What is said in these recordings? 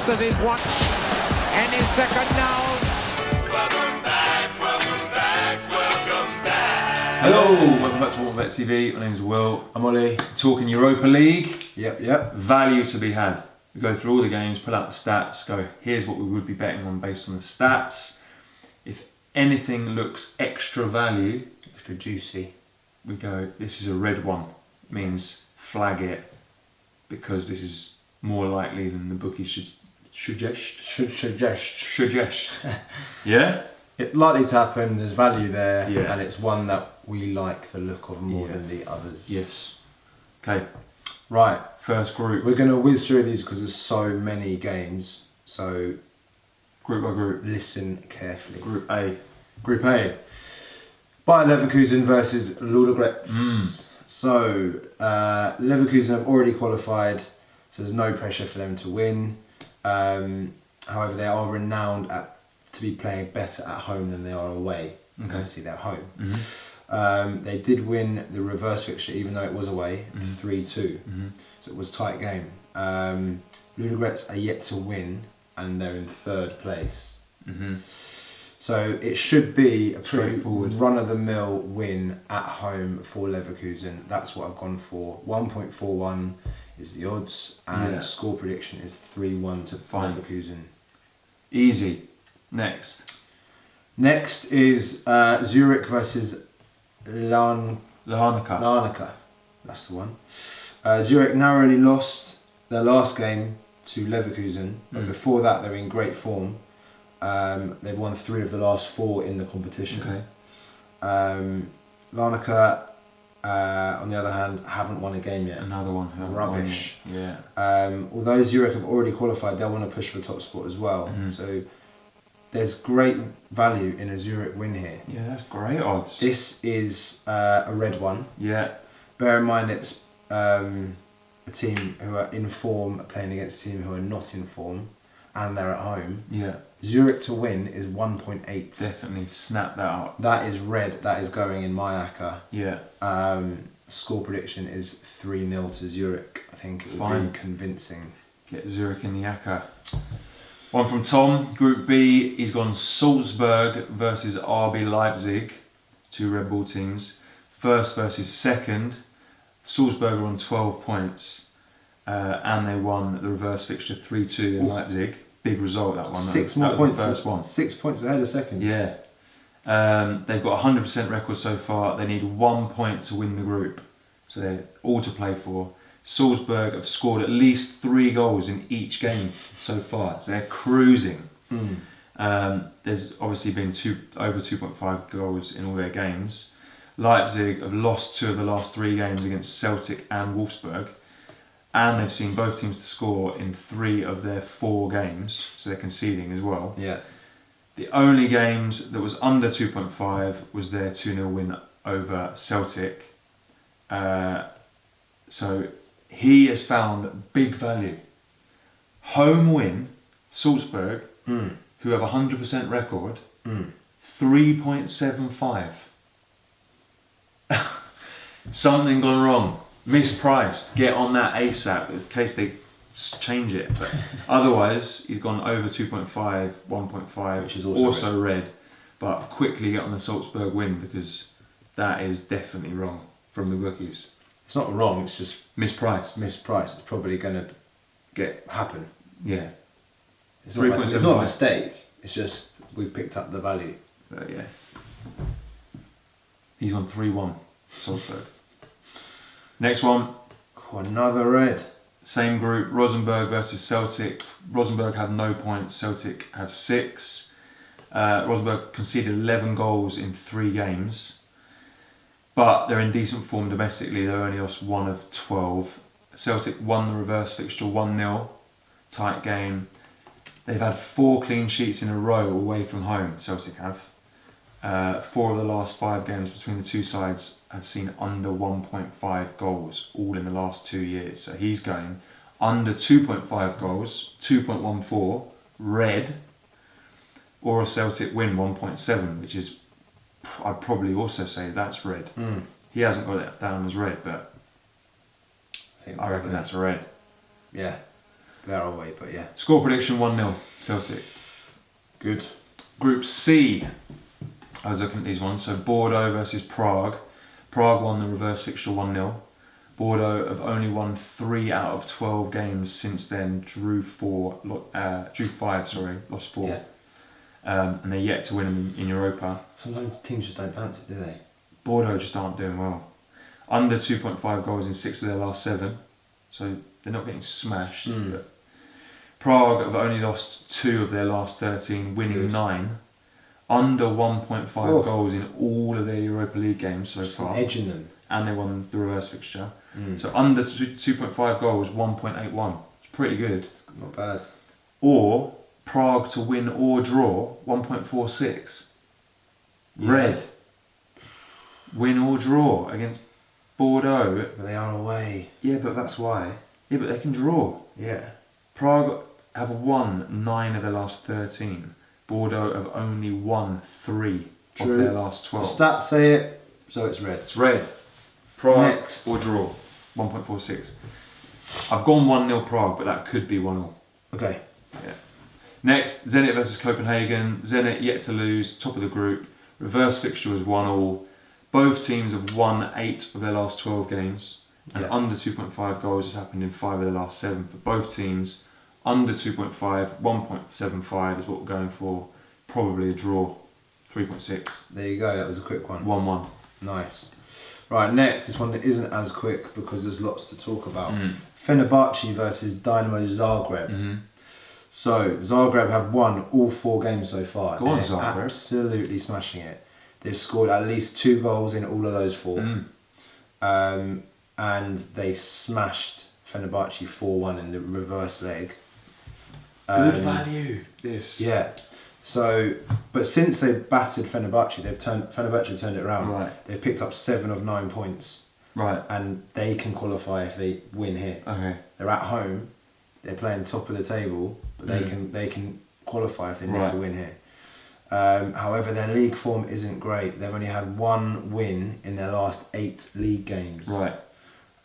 boxes is one and his second now. Welcome back, welcome back, welcome back. Hello, welcome back to What Bet TV. My name's Will. I'm Olly. Talking Europa League. Yep. Value to be had. We go through all the games, pull out the stats, go here's what we would be betting on based on the stats. If anything looks extra value, Extra juicy. we go, this is a red one. It means flag it because this is more likely than the bookie should suggest. Yeah? It's likely to happen, there's value there, Yeah. and it's one that we like the look of more Yeah. than the others. Yes. Okay, Right, first group. we're going to whiz through these because there's so many games, so Group by group. listen carefully. Group A. Group A. Bayer Leverkusen versus Ludogorets. So, Leverkusen have already qualified, so there's no pressure for them to win. However, they are renowned to be playing better at home than they are away. Okay. Obviously, they're home. Mm-hmm. They did win the reverse fixture, even though it was away, 3-2. Mm-hmm. So it was a tight game. Ludogorets are yet to win, and they're in third place. Mm-hmm. So it should be a pretty Straightforward. run-of-the-mill win at home for Leverkusen. That's what I've gone for. 1.41 is the odds, and Yeah. score prediction is 3-1 to Fine. Leverkusen. Easy. Next. Next is Zurich versus Larnaca. Larnaca. That's the one. Zurich narrowly lost their last game to Leverkusen, but before that they're in great form. They've won 3 of the last 4 in the competition. Okay. Larnaca, on the other hand, haven't won a game yet. Another one. Rubbish. Yeah. Although Zurich have already qualified, they'll want to push for the top spot as well. Mhm. So there's great value in a Zurich win here. Yeah, that's great odds. This is a red one. Yeah. Bear in mind it's a team who are in form playing against a team who are not in form, and they're at home. Yeah. Zurich to win is 1.8. Definitely snap that up. That is red. That is going in my ACCA. Yeah. Score prediction is 3-0 to Zurich. I think it will Fine. be convincing. Get Zurich in the Yaka. One from Tom. Group B. He's gone Salzburg versus RB Leipzig. 2 Red Bull teams. First versus second. Salzburg are on 12 points. And they won the reverse fixture 3-2 in Leipzig. Big result, that one. 6 that more was points. The first one. 6 points ahead of second. Yeah. They've got a 100% record so far. They need 1 point to win the group. So they're all to play for. Salzburg have scored at least 3 goals in each game so far. So they're cruising. There's obviously been over 2.5 goals in all their games. Leipzig have lost 2 of the last 3 games against Celtic and Wolfsburg. And they've seen both teams to score in 3 of their 4 games. So they're conceding as well. Yeah. The only games that was under 2.5 was their 2-0 win over Celtic. So he has found big value. Home win, Salzburg, who have a 100% record, 3.75. Something gone wrong. Mispriced. Get on that ASAP in case they change it. But otherwise, he's gone over 2.5, 1.5, Which is also red. But quickly get on the Salzburg win because that is definitely wrong from the bookies. It's not wrong, it's just Mispriced. mispriced. It's probably going to happen. Yeah. It's not, it's not a mistake, it's just we've picked up the value. But yeah. He's on 3-1, Salzburg. Next one. Oh, another red. Same group, Rosenborg versus Celtic. Rosenborg have no points, Celtic have 6. Rosenborg conceded 11 goals in 3 games. But they're in decent form domestically, they've only lost 1 of 12. Celtic won the reverse fixture 1-0, tight game. They've had 4 clean sheets in a row away from home, Celtic have. 4 of the last 5 games between the two sides have seen under 1.5 goals, all in the last 2 years. So he's going under 2.5 goals, 2.14, red, or a Celtic win 1.7, which is, I'd probably also say that's red. He hasn't got it down as red, but I reckon that's a red. Yeah. they're away, but yeah. Score prediction 1-0 Celtic. Good. Group C. I was looking at these ones. So Bordeaux versus Prague. Prague won the reverse fixture 1-0. Bordeaux have only won 3 out of 12 games since then. Drew 5, lost 4. Yeah. And they're yet to win them in Europa. Sometimes teams just don't fancy, do they? Bordeaux just aren't doing well. Under 2.5 goals in 6 of their last 7. So they're not getting smashed. But Prague have only lost 2 of their last 13, winning 9. Under 1.5 goals in all of their Europa League games so far. Edging them. And they won the reverse fixture. So under 2.5 goals, 1.81. It's pretty good. It's not bad. Or Prague to win or draw, 1.46. Yeah. Red. Win or draw against Bordeaux. But they are away. Yeah, But that's why. Yeah, but they can draw. Yeah. Prague have won 9 of their last 13. Bordeaux have only won 3 of True. their last 12. Stats say it, so it's red. It's red. Prague Next. or draw, 1.46. I've gone 1-0 Prague, but that could be 1-0. Okay. Yeah. Next, Zenit versus Copenhagen. Zenit yet to lose, top of the group. Reverse fixture was 1-1. Both teams have won 8 of their last 12 games. And under 2.5 goals has happened in 5 of the last 7 for both teams. Under 2.5, 1.75 is what we're going for. Probably a draw, 3.6. There you go, that was a quick one. 1-1. Nice. Right, next, this one that isn't as quick because there's lots to talk about. Fenerbahce versus Dynamo Zagreb. So, Zagreb have won all 4 games so far. Go on, They're Zagreb. absolutely smashing it. They've scored at least 2 goals in all of those 4. And they've smashed Fenerbahce 4-1 in the reverse leg. Good value, this. Yeah. So, but since they've battered Fenerbahce, Fenerbahce turned it around. Right. They've picked up 7 of 9 points. Right. And they can qualify if they win here. Okay. They're at home. They're playing top of the table, but they can qualify if they never win here. However, their league form isn't great. They've only had 1 win in their last 8 league games. Right.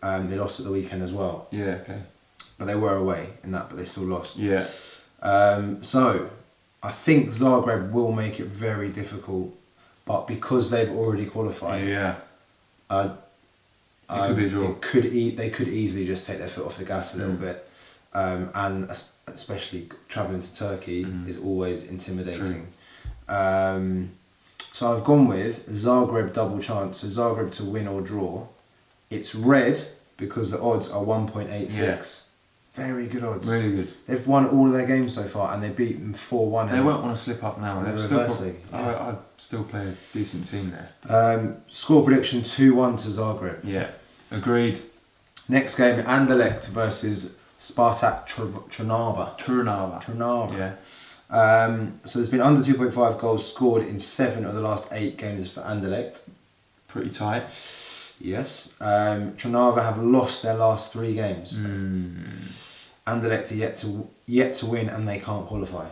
They lost at the weekend as well. Yeah, okay. But they were away in that, but they still lost. Yeah. So, I think Zagreb will make it very difficult, but because they've already qualified, Yeah. it could be a draw. They could easily just take their foot off the gas a little bit, and especially travelling to Turkey is always intimidating. So I've gone with Zagreb double chance. So Zagreb to win or draw. It's red because the odds are 1.86. Yeah. Very good odds. Really good. They've won all of their games so far, and they beat them 4-1. They won't want to slip up now. In the Still reverse league, yeah. I'd still play a decent team there. Score prediction 2-1 to Zagreb. Yeah. Agreed. Next game, Anderlecht versus Spartak Trnava. Trnava. Yeah. So there's been under 2.5 goals scored in 7 of the last 8 games for Anderlecht. Pretty tight. Yes. Trnava have lost their last 3 games. Anderlecht are yet to win, and they can't qualify.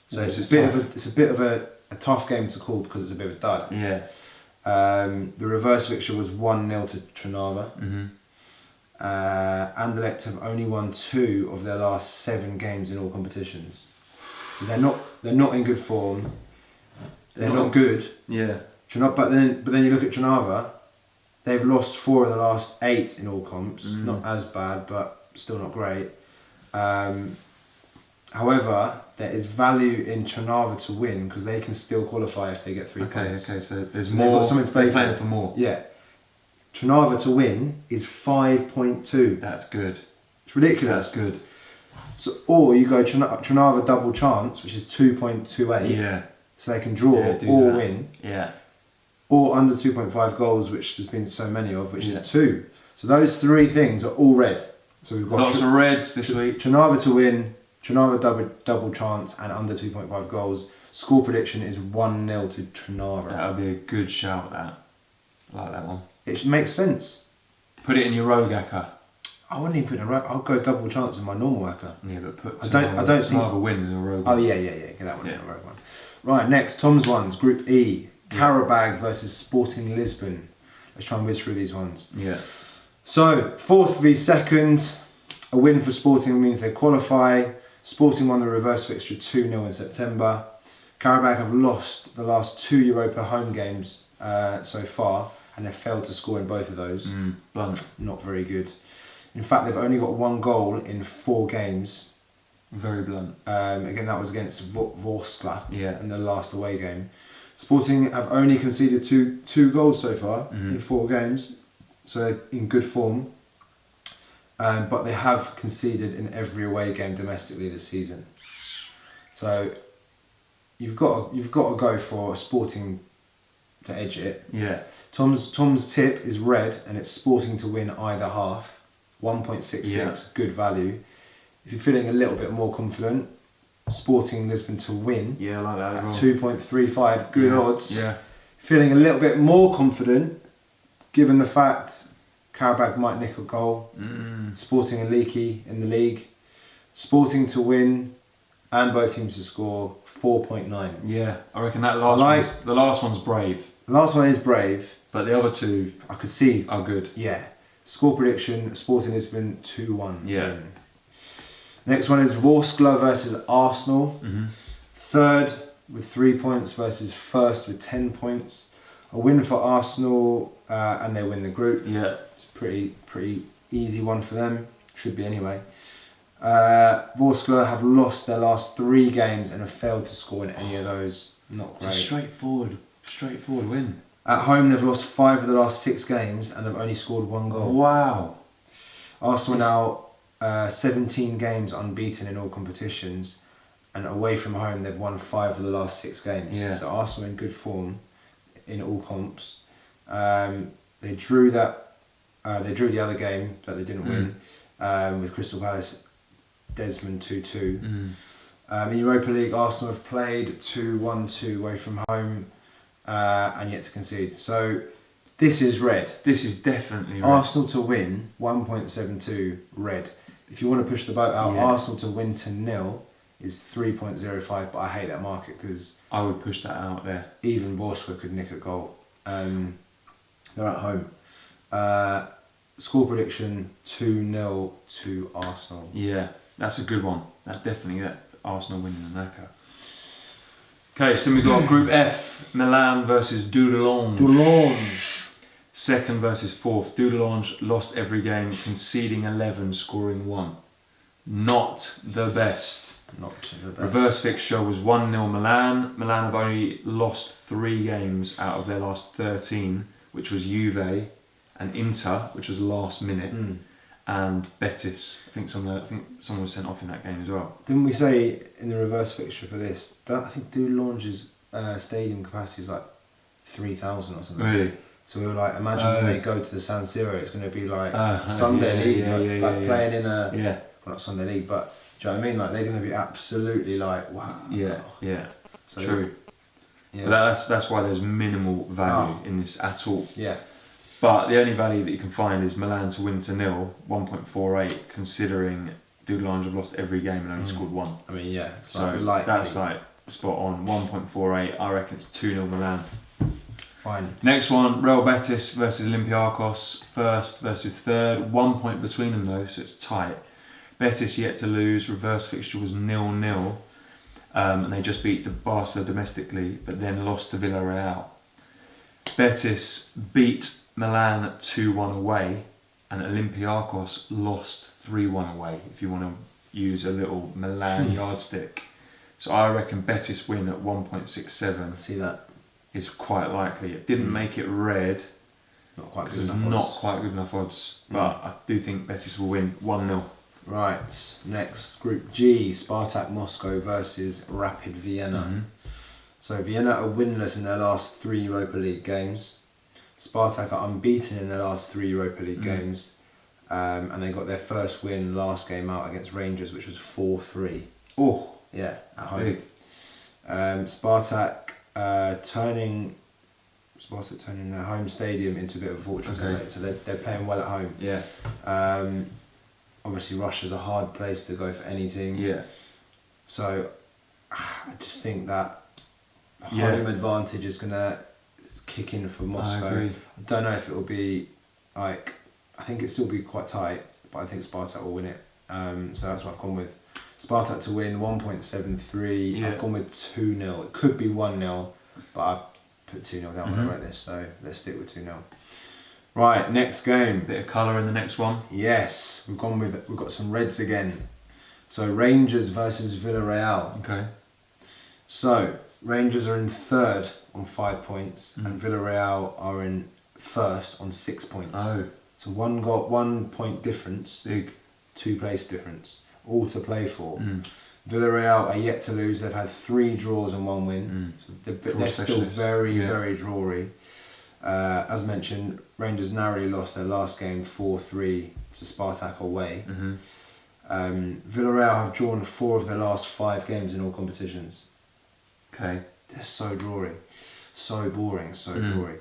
So it's a bit of a tough game to call because it's a bit of a dud. Yeah. The reverse fixture was 1-0 to Trnava. Anderlecht have only won 2 of their last 7 games in all competitions. So they're not in good form. They're not good. Yeah. But then you look at Trnava. They've lost 4 of the last 8 in all comps. Not as bad, but still not great. However, there is value in Trnava to win because they can still qualify if they get 3 points. Okay, so there's They've more. got something to play They're playing for more. Yeah. Trnava to win is 5.2. That's good. It's ridiculous. That's good. So, or you go Trnava double chance, which is 2.28. Yeah. So they can draw Yeah, or that. win. Yeah. Or under 2.5 goals, which there's been so many of, which is 2. So those 3 things are all red. So we've got Lots of reds this week. Trnava to win, Trnava double chance, and under 2.5 goals. Score prediction is 1-0 to Trnava. That would be a good shout, that. I like that one. It makes sense. Put it in your rogue acca. I wouldn't even put it in I'll go double chance in my normal acca. Yeah, but put I don't think Trnava win in a rogue. Oh yeah, get that one in Yeah. a rogue one. Right, next Tom's ones, Group E. Karabag versus Sporting Lisbon. Let's try and whiz through these ones. Yeah. So, 4th v 2nd. A win for Sporting means they qualify. Sporting won the reverse fixture 2-0 in September. Karabakh have lost the last 2 Europa home games so far, and they've failed to score in both of those. Blunt. Not very good. In fact, they've only got 1 goal in 4 games. Very blunt. Again, that was against Vorskla Yeah. in the last away game. Sporting have only conceded two goals so far in 4 games, so they're in good form. But they have conceded in every away game domestically this season. So you've got to go for Sporting to edge it. Yeah. Tom's tip is red, and it's Sporting to win either half. 1.66, Yeah. good value. If you're feeling a little bit more confident, Sporting Lisbon to win Yeah, I like that at as well. 2.35, good odds. Yeah. Feeling a little bit more confident, given the fact Karabakh might nick a goal. Sporting are leaky in the league. Sporting to win and both teams to score 4.9. Yeah, I reckon that the last one's brave, The last one is brave. but the other two I could see. are good. Yeah. Score prediction: Sporting Lisbon 2-1. Yeah. win. Next one is Vorskla versus Arsenal. Third with 3 points versus first with 10 points. A win for Arsenal and they win the group. Yeah. It's a pretty easy one for them. Should be anyway. Vorskla have lost their last 3 games and have failed to score in any of those. Not It's a great. straightforward win. At home, they've lost 5 of the last 6 games and have only scored 1 goal. Wow. Arsenal now 17 games unbeaten in all competitions, and away from home they've won 5 of the last 6 games. Yeah. So Arsenal in good form in all comps. They drew the other game that they didn't win with Crystal Palace, Desmond 2-2. In Europa League, Arsenal have played 2-1-2 away from home and yet to concede. So this is red. This is definitely red. Arsenal to win 1.72 red. If you want to push the boat out, Yeah. Arsenal to win to 0 is 3.05. But I hate that market because I would push that out there. even Borussia could nick a goal. They're at home. Score prediction 2-0 to Arsenal. Yeah, that's a good one. That's definitely that Arsenal winning the Larnaca. Okay, so we've got Group F, Milan versus Dudelange. Dudelange. Second versus fourth. Dudelange lost every game, conceding 11, scoring 1. Not the best. Not the best. Reverse fixture was 1-0 Milan. Milan have only lost 3 games out of their last 13, which was Juve and Inter, which was last minute, and Betis. I think someone was sent off in that game as well. Didn't we say in the reverse fixture for this, I think Dudelange's stadium capacity is like 3,000 or something. Really? So we were like, imagine when they go to the San Siro, it's going to be like Sunday League, playing in a, well, not Sunday League, but do you know what I mean? Like they're going to be absolutely like, wow. Yeah. So, True. Yeah. But that's why there's minimal value in this at all. Yeah. But the only value that you can find is Milan to win to 0, 1.48, considering Dudelange have lost every game and only scored 1. I mean, yeah. It's So like that's like spot on. 1.48. I reckon it's 2-0 Milan. fine. Next one, Real Betis versus Olympiacos. First versus third. 1 point between them though, so it's tight. Betis yet to lose. Reverse fixture was 0-0. And they just beat the Barca domestically, but then lost to Villarreal. Betis beat Milan 2-1 away, and Olympiacos lost 3-1 away, if you want to use a little Milan yardstick. So I reckon Betis win at 1.67 See that? is quite likely. It didn't make it red, Not quite good because enough. it's not odds. quite good enough odds, but I do think Betis will win 1-0. Right. Next, Group G, Spartak Moscow versus Rapid Vienna. So Vienna are winless in their last 3 Europa League games. Spartak are unbeaten in their last 3 Europa League games. And they got their first win last game out against Rangers, which was 4-3. Oh, Yeah, at home. big. Spartak turning their home stadium into a bit of a fortress. Okay. So they're playing well at home. Yeah. Obviously Russia's a hard place to go for any team. Yeah. So I just think that Yeah. home advantage is going to kick in for Moscow. I agree. I don't know if it will be like, I think it'll still be quite tight, but I think Spartak will win it So that's what I've gone with. Spartak to win 1.73. Yeah. I've gone with 2-0. It could be 1-0, but I put 2-0 down when I wrote this, so let's stick with 2-0. Right, next game. Bit of colour in the next one. Yes, we've got some Reds again. So Rangers versus Villarreal. Okay. So Rangers are in third on 5 points, and Villarreal are in first on 6 points. Oh, So 1 point difference, big. 2 place difference, all to play for. Villarreal are yet to lose. They've had 3 draws and 1 win. So they're still specialists. very, Yeah. very drawy. As mentioned, Rangers narrowly lost their last game 4-3 to Spartak away. Villarreal have drawn 4 of their last 5 games in all competitions. Okay. They're so drawy, so boring, so drawy.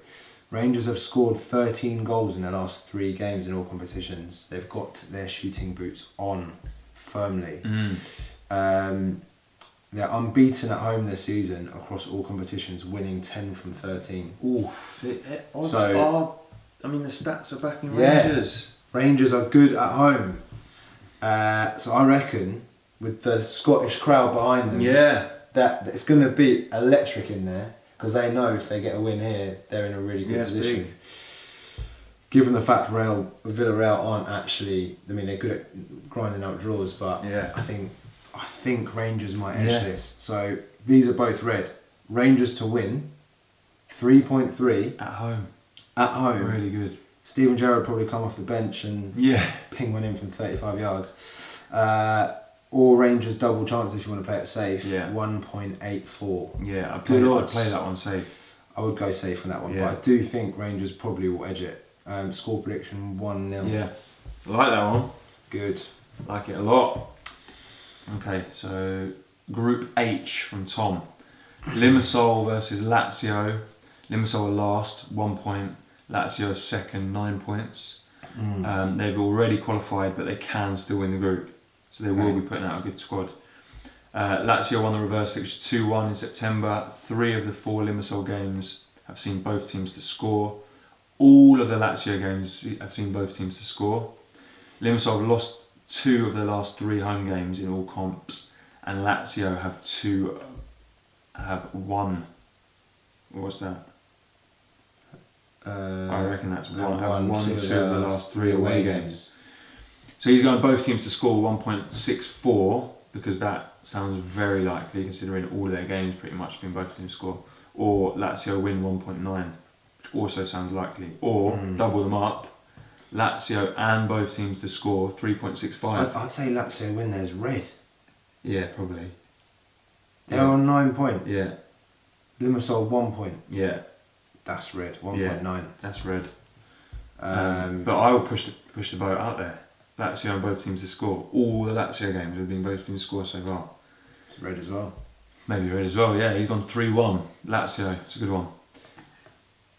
Rangers have scored 13 goals in their last 3 games in all competitions. They've got their shooting boots on firmly. They're unbeaten at home this season across all competitions, winning 10 from 13. Ooh, odds So- are. I mean, the stats are backing Yeah. Rangers. Rangers are good at home. So I reckon, with the Scottish crowd behind them, Yeah. that it's going to be electric in there, because they know if they get a win here, they're in a really good Yeah, it's position. big. Given the fact Villarreal aren't actually, I mean, they're good at grinding out draws, but Yeah. I think Rangers might edge Yeah. this. So these are both red. Rangers to win, 3.3 At home. at home. Really good. Steven Gerrard probably come off the bench and Yeah. ping one in from 35 yards. Or Rangers double chance if you want to play it safe, Yeah. 1.84. Yeah. I'd Good play, odds. I'd play that one safe. I would go safe on that one, Yeah. but I do think Rangers probably will edge it. Score prediction 1-0. Yeah. I like that one. Good. Like it a lot. Okay, so Group H from Tom. Limassol versus Lazio. Limassol are last, 1 point. Lazio is second, 9 points. They've already qualified, but they can still win the group. So they will be putting out a good squad. Lazio won the reverse fixture 2-1 in September. 3 of the 4 Limassol games have seen both teams to score. All of the Lazio games have seen both teams to score. Limassol have lost 2 of their last 3 home games in all comps, and Lazio have 1. What's that? I reckon that's one, 2 of the last 3 away games. So he's going both teams to score 1.64, because that sounds very likely considering all their games pretty much have been both teams score. Or Lazio win 1.9, which also sounds likely. Or double them up, Lazio and both teams to score 3.65. I'd say Lazio win there's red. Yeah, probably. They're on 9 points. Yeah, Limassol 1 point. yeah, That's red. 1.9. that's red. Um, But I will push the boat out there. Lazio and both teams to score. All the Lazio games have been both teams to score so far. It's red as well. Maybe red as well, yeah. He's gone 3-1. Lazio, it's a good one.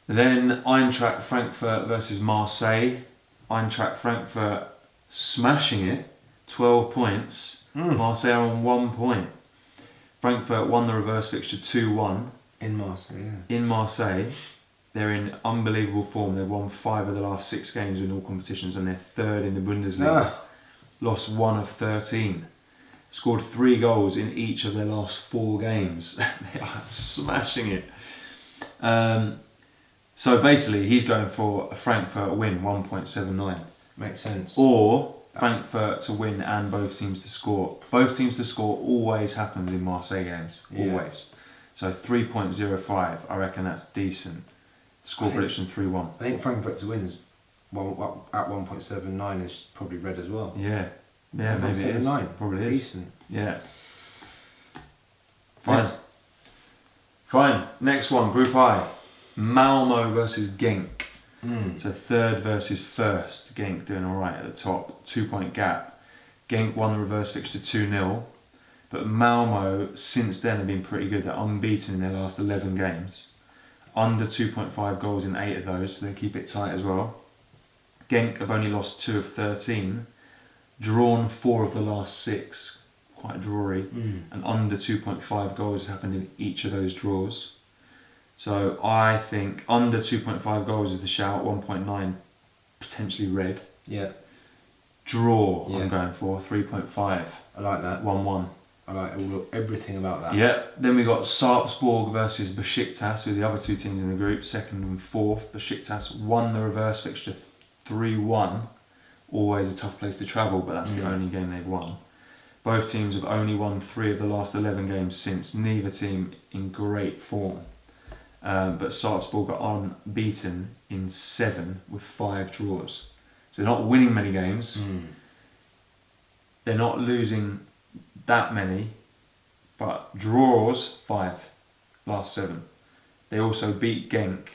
Then Eintracht Frankfurt versus Marseille. Eintracht Frankfurt smashing it, 12 points. Marseille are on 1 point. Frankfurt won the reverse fixture 2-1 In Marseille, yeah. in Marseille. They're in unbelievable form. They've won 5 of the last 6 games in all competitions, and they're third in the Bundesliga. Lost 1 of 13. Scored 3 goals in each of their last 4 games. They are smashing it. So basically, he's going for a Frankfurt win, 1.79. Makes sense. Or Frankfurt to win and both teams to score. Both teams to score always happens in Marseille games. Yeah. Always. So 3.05, I reckon that's decent. Score prediction 3-1. I think Frankfurt to win is at 1.79 is probably red as well. Yeah. Yeah, maybe it is. 1.79. Probably is. Decent. Yeah. Fine. Next. Fine. Next one, Group I. Malmo versus Genk. So third versus first. Genk doing alright at the top. 2 point gap. Genk won the reverse fixture 2-0. But Malmo, since then, have been pretty good. They're unbeaten in their last 11 games. Under 2.5 goals in 8 of those, so they keep it tight as well. Genk have only lost 2 of 13. Drawn 4 of the last 6. Quite drawy. And under 2.5 goals has happened in each of those draws. So I think under 2.5 goals is the shout, 1.9 potentially red. Yeah. Draw, Yeah. I'm going for 3.5. I like that. 1-1. I like everything about that. Yeah. Then we got Salzburg versus Besiktas, who are the other two teams in the group, second and fourth. Besiktas won the reverse fixture 3-1. Always a tough place to travel, but that's the only game they've won. Both teams have only won 3 of the last 11 games since, neither team in great form. But Salzburg are unbeaten in 7 with 5 draws. So they're not winning many games. They're not losing that many, but draws 5, last 7. They also beat Genk,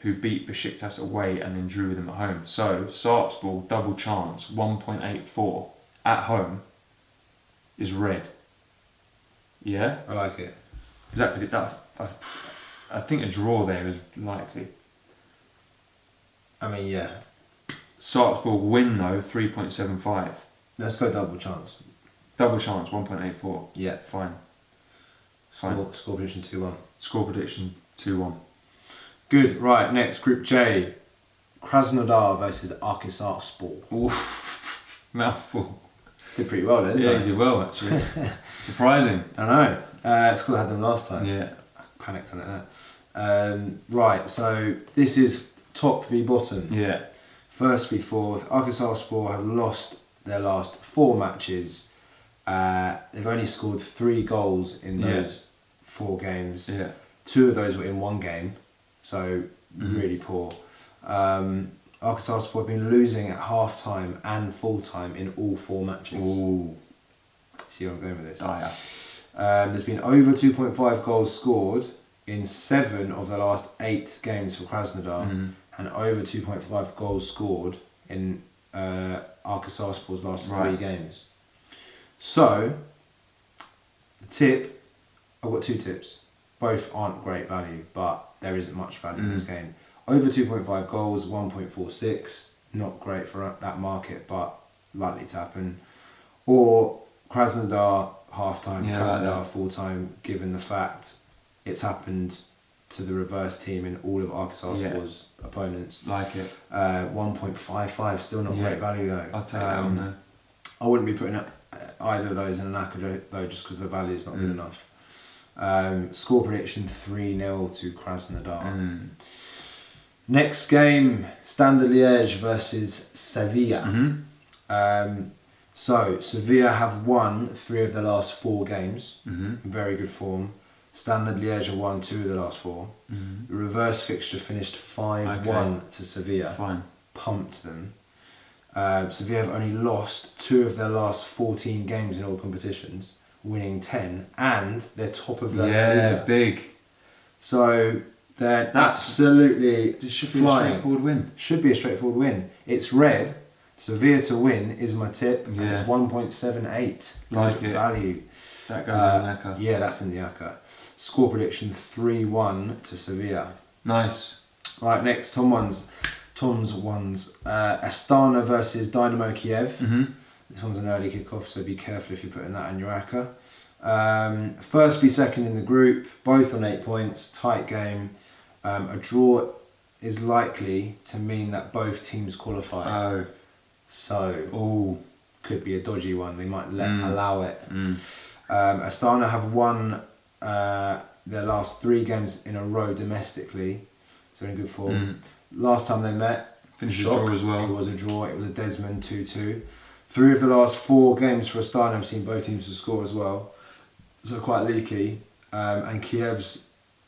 who beat Besiktas away and then drew with them at home. So Salzburg double chance 1.84 at home is red. Yeah, I like it. exactly. I think a draw there is likely. I mean, yeah. Salzburg win though 3.75. Let's go double chance. Double chance 1.84. Yeah. Fine. Score prediction 2-1. Score prediction 2-1. Good. Right. Next, Group J. Krasnodar versus Akhisarspor. Ooh, mouthful. Did pretty well then. Yeah, Didn't you did well actually. Surprising. I know. It's cool I had them last time. Yeah. I panicked on it there. Right. So this is top v bottom. Yeah. First v fourth. Akhisarspor have lost their last 4 matches. They've only scored 3 goals in those 4 games. Yeah. 2 of those were in 1 game, so really poor. Akhisarspor have been losing at half time and full time in all 4 matches. Ooh. See where I'm going with this? Oh yeah. There's been over 2.5 goals scored in 7 of the last 8 games for Krasnodar, and over 2.5 goals scored in Akhisarspor's last 3 games. So, the tip, I've got 2 tips. Both aren't great value, but there isn't much value in this game. Over 2.5 goals, 1.46. Not great for that market, but likely to happen. Or Krasnodar half-time, Krasnodar full-time, given the fact it's happened to the reverse team in all of Akhisarspor's opponents. Like it. 1.55, still not great value though. I'll take that one though. I wouldn't be putting either of those in an Naka though, just because the value is not good enough. Score prediction 3-0 to Krasnodar. Next game, Standard Liège versus Sevilla. So Sevilla have won 3 of their last 4 games. Very good form. Standard Liège have won 2 of the last 4. The reverse fixture finished 5-1 to Sevilla. Fine. Pumped them. Sevilla have only lost 2 of their last 14 games in all competitions, winning 10, and they're top of their Liga. Big. So they're absolutely This should be flying. a straightforward win. Should be a straightforward win. It's red. Sevilla to win is my tip. And Yeah. it's 1.78. Like Good it. value. That goes in the Naka. Yeah, that's in the Aka. Score prediction 3-1 to Sevilla. Nice. Right, next, Tom's ones. Astana versus Dynamo Kiev. This one's an early kickoff, so be careful if you're putting that in your Aka. First v second in the group, both on 8 points, tight game. A draw is likely to mean that both teams qualify. Oh. So, could be a dodgy one. They might allow it. Astana have won their last 3 games in a row domestically, so in good form. Last time they met, Finished a draw as well. It was a draw. It was a Desmond 2-2. 3 of the last 4 games for Astana have seen both teams to score as well, so quite leaky. And Kiev's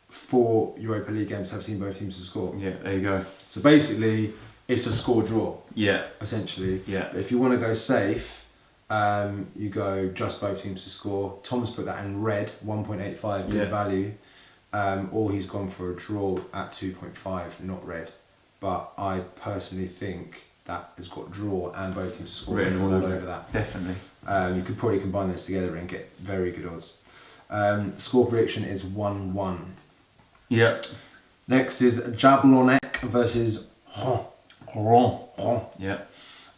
4 Europa League games have seen both teams to score. Yeah, there you go. So basically, it's a score draw. Yeah. Essentially. Yeah. But if you want to go safe, you go just both teams to score. Tom's put that in red, 1.85, good value. Or he's gone for a draw at 2.5, not red. But I personally think that has got draw and both teams to score Written all over that. Definitely. You could probably combine those together and get very good odds. Score prediction is 1-1. Yep. Next is Jablonec versus Rouen. Yep.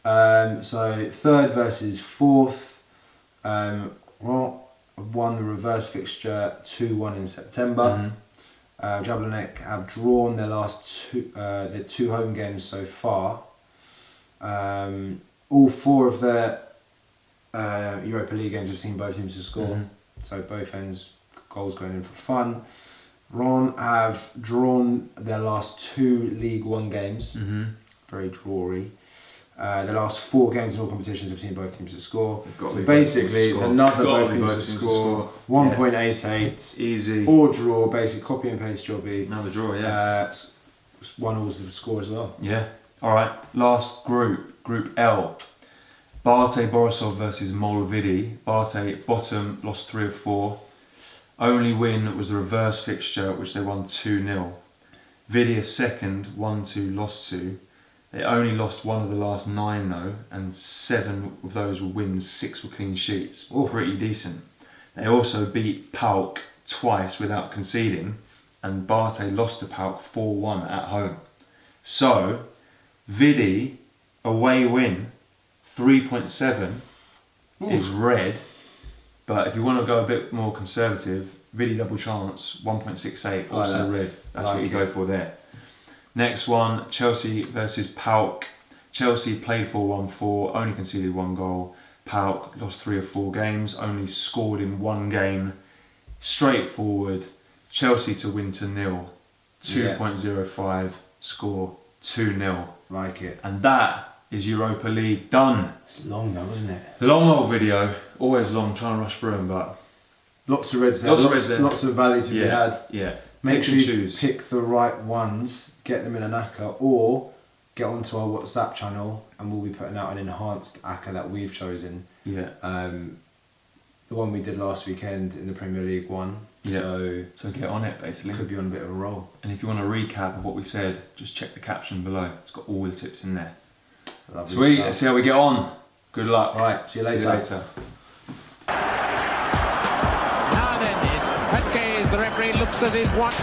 So 3rd versus 4th. Rouen won the reverse fixture 2-1 in September. Jablonec have drawn their last 2 home games so far. all 4 of the Europa League games have seen both teams to score. Mhm. So both ends, goals going in for fun. Ron have drawn their last 2 League One games. Mm-hmm. Very drawy. The last 4 games in all competitions have seen both teams to score. They've got to So be both teams basically, to it's score. another Got to both be teams both to teams to score. score. 1.88 Easy. or draw. Basic copy and paste jobby. Another draw, yeah. 1 all the score as well. Yeah. All right. Last group, Group L. Barte Borisov versus Molvidi. Barte bottom, lost 3 of 4. Only win was the reverse fixture, which they won 2-0. Vidia second, 1-2, lost 2. They only lost 1 of the last 9 though, and 7 of those were wins, 6 were clean sheets. Oh. Pretty decent. They also beat PAOK twice without conceding, and Barte lost to PAOK 4-1 at home. So, Vidi, away win, 3.7 is red, but if you want to go a bit more conservative, Vidi double chance, 1.68, also red. That's what you go for there. Next one, Chelsea versus PAOK. Chelsea played 4-1-4, only conceded 1 goal. PAOK lost 3 of 4 games, only scored in 1 game. Straightforward. Chelsea to win to 0. 2.05 score 2-0. Like it. And that is Europa League done. It's long though, isn't it? Long old video, always long, trying to rush through them, but Lots of reds there. Lots of reds there. Lots of value to be had. yeah. Make Pick sure and you choose. pick the right ones, get them in an ACCA, or get onto our WhatsApp channel and we'll be putting out an enhanced ACCA that we've chosen. Yeah. The one we did last weekend in the Premier League one. Yeah. So get on it basically. could be on a bit of a roll. And if you want a recap of what we said, just check the caption below. It's got all the tips in there. Lovely Sweet, stuff. let's see how we get on. Good luck. Right, see you later. Now then, is Petke, the referee looks at his watch,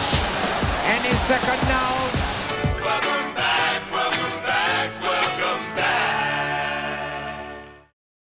and his second now. Welcome